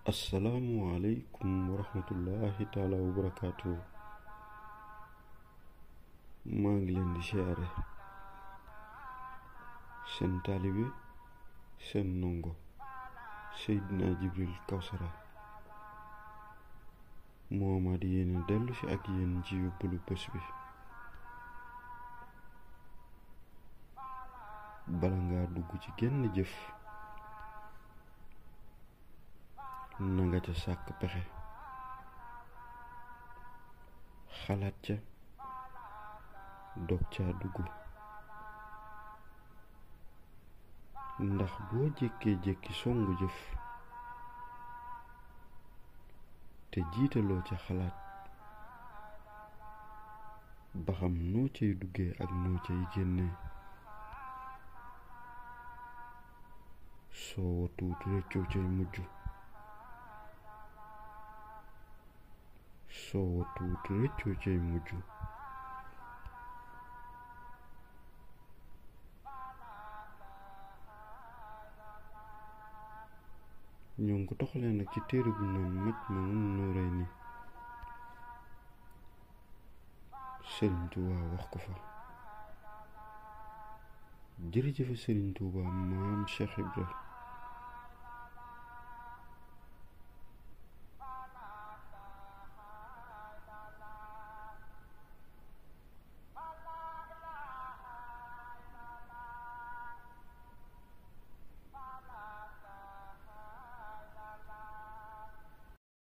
asalaamualeykum wa rahmatullahi taala wa barakaatu. maa ngi leen di siyaare seen taalibe seen ndongo Seydina Jibril Kawsara moo ma di yéene dellu si ak yéen ci yóbbalu bés bi. bala ngaa dugg ci genn jëf na nga ca sàkk pexe xalaat ca dog caa dugg, ndax boo jékkee-jékki songu jëf te jiitaloo ca xalaat ba xam noo cay duggee ak noo cay génnee, soo watuut réccoo cay mujj. ñoo ngi ko toxalee nag ci téere bu naan Majmahun Nurayni. Sëriñ Tuubaa wax ko fa. jërëjëfe Sëriñ Tuubaa maam Cheikh Ibra